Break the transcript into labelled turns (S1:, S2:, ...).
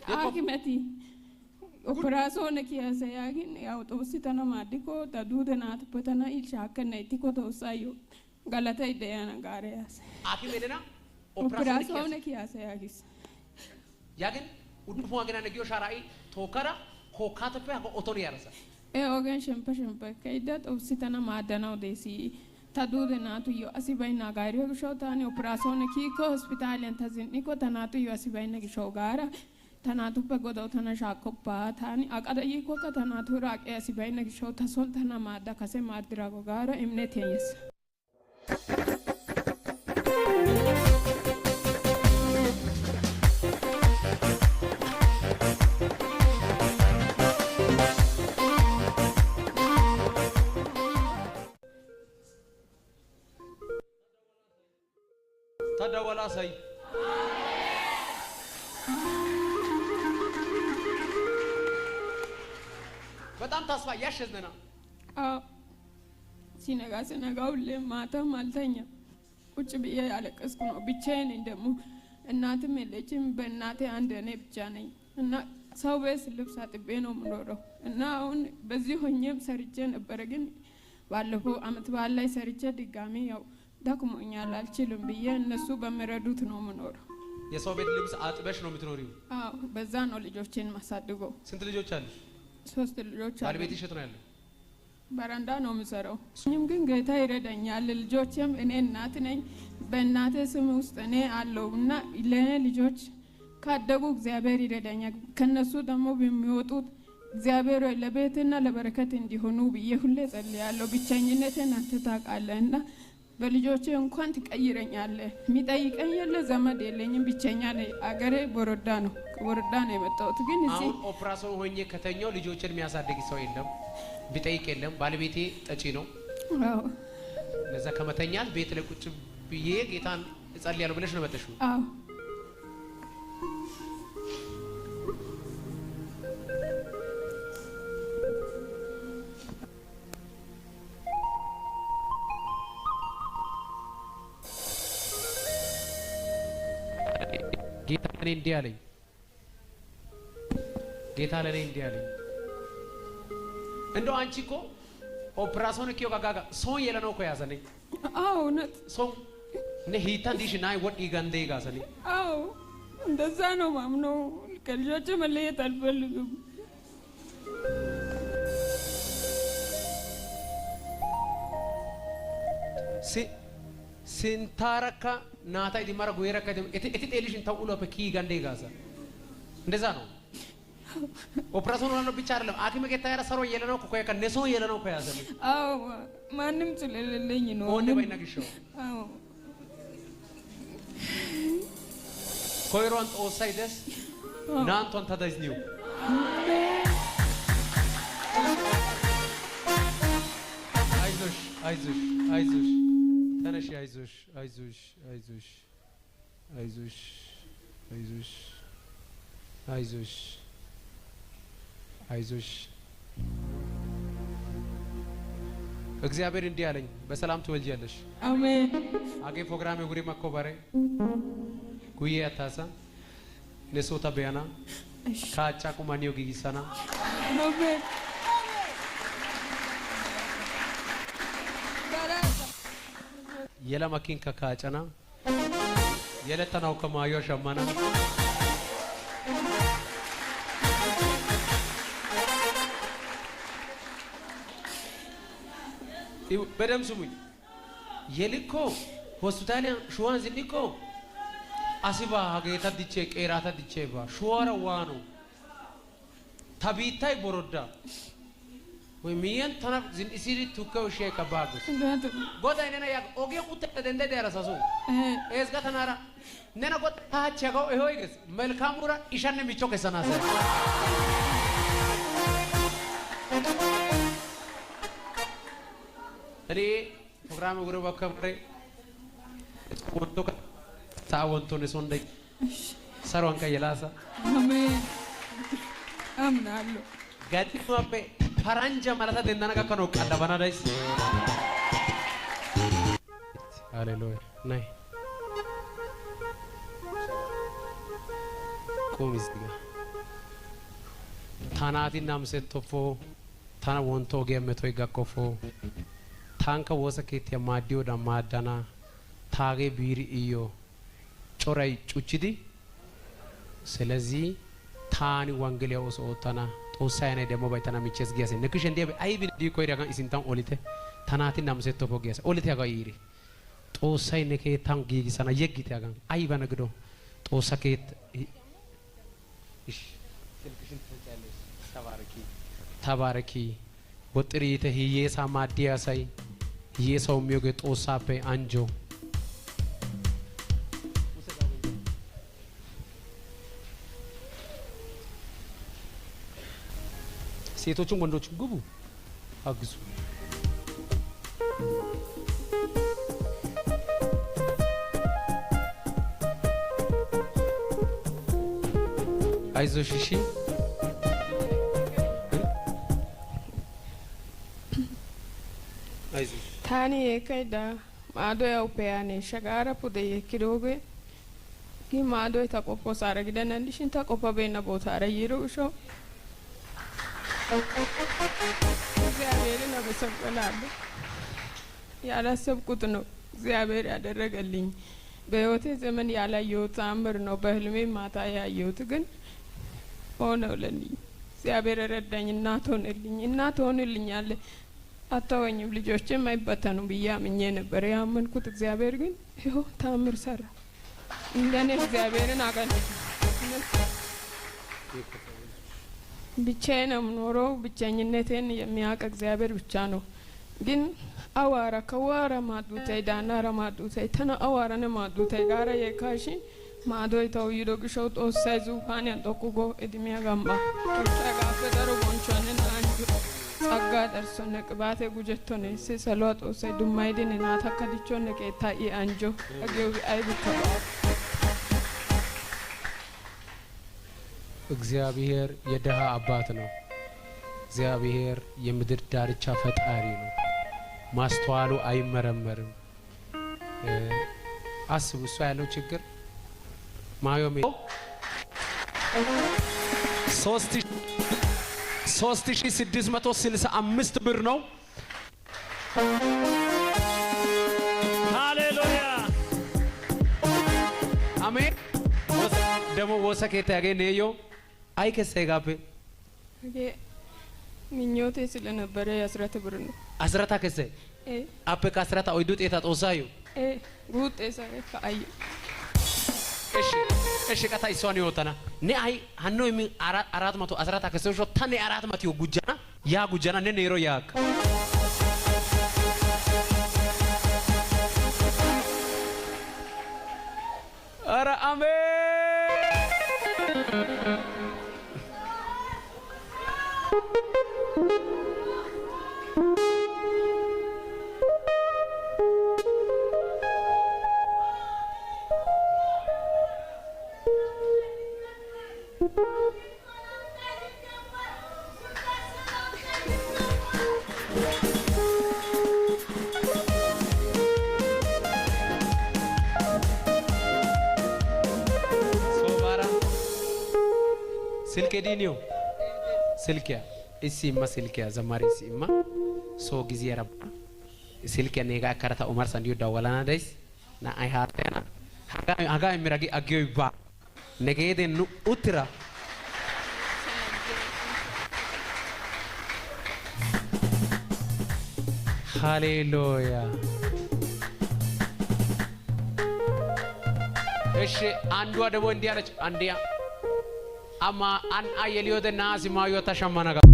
S1: Akimati. Operazione chiesa yakin ya utositana madiko tadude na tupatana ilshaka na itiko tosayo galata ideyana gareas.
S2: Akimedena
S1: Operazione chiesa yakis.
S2: Yakin udufu agena negio sharai tokara kokata pe ako otori arasa.
S1: Ogen shempa kaida utositana madana odesi tadude na tu yo asibai na gario shotani operazione kiko hospitali antazin niko tanatu yo asibai na gishogara. Tanatu pagoda tana shakoppa tani akada yiko ka tanatu rak asibai na gishota sol tana madda kase madira gogara imnet yes.
S2: Tadawala say. በጣም ተስፋ ያሸዝነና
S1: ሲነጋ ሁሌ ማታ ማልተኛ ቁጭ ብዬ ያለቀስኩ ነው ብቻዬን ደግሞ እናትም የለችም በእናቴ አንድ እኔ ብቻ ነኝ እና ሰው ቤት ልብስ አጥቤ ነው የምኖረው እና አሁን በዚህ ሆኜም ሰርቼ ነበር ግን ባለፈው አመት በዓል ላይ ሰርቼ ድጋሚ ያው ደክሞኛል አልችልም ብዬ እነሱ በመረዱት ነው የምኖረው
S2: የሰው ቤት ልብስ አጥበሽ ነው የምትኖሪው
S1: አዎ በዛ ነው ልጆቼን ማሳድገው
S2: ስንት ልጆች አሉሽ
S1: 3 ልጆች አሉ
S2: ባለቤትሽ የት ነው ያለው
S1: በረንዳ ነው የምሰራው እኔም ግን ጌታ ይረዳኛል ልጆቼም እኔ እናት ነኝ በእናቴ ስም ውስጥ እኔ አለውና ለኔ ልጆች ካደጉ እግዚአብሔር ይረዳኛል ከነሱ ደግሞ በሚወጡት እግዚአብሔር ለቤትና ለበረከት እንዲሆኑ ብዬ ሁሌ ጸልያለሁ ብቻኝነቴን አንተ ታውቃለህና በልጆቼ እንኳን ትቀይረኛለህ የሚጠይቀኝ የለ ዘመድ የለኝም ብቻኛ ነኝ አገሬ ቦረዳ ነው የመጣሁት ግን እዚህ
S2: አሁን ኦፕራሲዮን ሆኜ ከተኛው ልጆችን የሚያሳድግ ሰው የለም ቢጠይቅ የለም ባለቤቴ ጠጪ ነው
S1: አዎ
S2: ለዛ ከመተኛት ቤት ለቁጭ ብዬ ጌታን እጸልያለሁ ብለሽ ነው መጥተሽው
S1: አዎ
S2: ጌታ ለኔ እንዲህ አለኝ ጌታ ለኔ እንዲህ አለኝ እንደው አንቺ እኮ ኦፕራሲዮን እኮ ጋጋ ሶን የለነው እኮ ያዘነኝ
S1: አዎ ነት
S2: ሶን ነሂታን ዲሽ ናይ ወዲ ጋንዴ ጋሰኒ
S1: አዎ እንደዛ ነው ማምነው ከልጆቼ መለየት አልፈልግም
S2: ሲንታረካ ናታ ይዲማራ ጎይረካ እቲ ጤልሽን ተውሎ በኪ ጋንዴ ጋሳ እንደዛ ነው ኦፕራሲዮን ነው ብቻ አይደለም አኪም ጌታ ያረሰሮ የለነው እኮ ከነሶ የለነው እኮ ያዘኝ
S1: አዎ ማንም ስለሌለኝ ነው
S2: ወንደ ባይነግሽው
S1: አዎ
S2: ኮይሮን ኦሳይደስ ናንቶን ተዳዝኒው አይዞሽ ተነሽ አይዞሽ እግዚአብሔር እንዲህ አለኝ በሰላም ትወልጃለሽ
S1: አሜን
S2: አገ ፕሮግራም ጉሪ ማኮባሬ ጉዬ አታሳ ለሶታ ቢያና ካቻ ቁማኒዮ ጊጊሳና
S1: አሜን
S2: የላ ማኪን ከካጨና የለተናው ከማዮ ሸማና በደም ስሙኝ የልኮ ሆስፒታል ሹዋን ዝኒኮ አሲባ ሀገታ ዲቼ ቄራታ ዲቼባ ሹዋራ ዋኑ ታቢታይ ቦሮዳ ወይ ሚያን ተና ዝን ኢሲሪ ቱከው ሼ ከባጉስ ጎዳ ነና ያ ኦጌ ቁጥ ደንደ ደረሳሱ ኤዝጋ ተናራ ነና ጎዳ ታቸገው ይሆይግስ መልካሙራ ኢሻነ ሚቾ ከሰናሰ እኔ ፕሮግራም ጉሩ በከብሬ ወንቶ ታወንቶ ነሶንደ ሰሮን ከየላሳ
S1: አሜን አምናለሁ
S2: ጋዲማበ ፈራንጃ ማለት ደንዳና ከከኖ ቀለባና ዳይስ ሃሌሉያ ናይ ቆም እዚህ ጋር ታናቲ ናምሰቶፎ ታና ወንቶ ገመቶ ይጋቆፎ ታንከ ወሰከት የማዲዮ ዳማዳና ታጌ ቢሪ ኢዮ ጮራይ ጩቺዲ ስለዚህ ታኒ ወንጌል ያወሶታና ጦሳይነ ደሞ ባይታና ሚቸስ ጊያሰ ነክሽ እንደ አይቢ ዲኮ ይራጋ ኢሲንታን ኦሊተ ታናቲ ናምሰቶፎ ጊያሰ ኦሊተ ያጋ ይሪ ጦሳይ ነከ ታን ጊጊሳና የጊት ያጋ አይባ ነግዶ ጦሳ ከት እሺ ስልክሽን ትጫለሽ ተባረኪ ወጥሪተ ሂየሳ ማዲያሳይ ሂየሳው ሚዮገ ጦሳፔ አንጆ ሴቶቹም ወንዶቹም ግቡ አግዙ አይዞሽ እሺ አይዞሽ
S1: ታኒ የከይዳ ማዶ ያው ፔያኔ ሸጋራ ፑደ የኪዶገ ጊ ማዶ ተቆፖ ሳረግደን እንዲሽን ተቆፖ በእና ቦታ አረይሩሾ እግዚአብሔርን አመሰግናለሁ። ያላሰብኩት ነው እግዚአብሔር ያደረገልኝ። በህይወቴ ዘመን ያላየሁት ተአምር ነው። በህልሜ ማታ ያየሁት ግን ሆነልኝ። እግዚአብሔር ረዳኝ። እናት ሆነልኛል። አታወኝም ልጆችም አይበተኑ ብዬ አምኜ ነበር ያመንኩት። እግዚአብሔር ግን ይኸው ተአምር ሰራ። እንደኔ እግዚአብሔርን አገኘሁ። ብቻዬን ነው የምኖረው። ብቸኝነቴን የሚያውቅ እግዚአብሔር ብቻ ነው። ግን አዋራ ከዋራ ማዱቴ ዳናራ ማዱቴ ተና አዋራነ ማዱቴ ጋራ የካሺ ማዶይ ተው ይዶግሾው ጦሳይ ዙፋን ያንጠቁጎ እድሜያ ጋምባ ተጋፈ ደሮ ቦንቾንን አንጁ ጸጋ ደርሶነ ቅባቴ ጉጀቶነ ሲሰሎ ጦሳይ ዱማይድን ናታ ከዲቾነ ከታይ አንጆ አገው አይብከ
S2: እግዚአብሔር የደሃ አባት ነው። እግዚአብሔር የምድር ዳርቻ ፈጣሪ ነው። ማስተዋሉ አይመረመርም። አስቡ እሱ ያለው ችግር ማዮሜ 3665 ብር ነው።
S3: ሃሌሉያ
S2: አሜን። ደሞ ወሰከታ ያገኘዮ አይከሰይ ጋር
S1: ምኞቴ ስለነበረ የአስራት ብር ነው።
S2: አስራታ ከሰ አፕ ከአስራታ ኦይዱ ጤታ ጦሳዩ
S1: ጉጥ ሰረ ካዩ
S2: እሺ ከታ ይሷን ይወጣና ኔ አይ ሀኖ የሚ 400 አስራታ ከሰ ሾ ታኔ 400 ጉጃና ያ ጉጃና ነ ኔሮ ያክ አረ አሜን ስልክ ዲኒዮ ስልኪያ እሲማ ስልኪያ ዘማሪ እሲማ ሶ ጊዜ ረባ ስልኪያ ነጋ ከረታ ኡመር ሰንዲዮ ዳወላና ዳይስ ና አይ ሃርተና ሀጋ የሚራጊ አጊዮ ባ ነገዴን ኡትራ ሃሌሉያ እሺ አንዷ ደግሞ እንዲያለች አንዲያ ama an ayeliyo de nazi mayo tashamana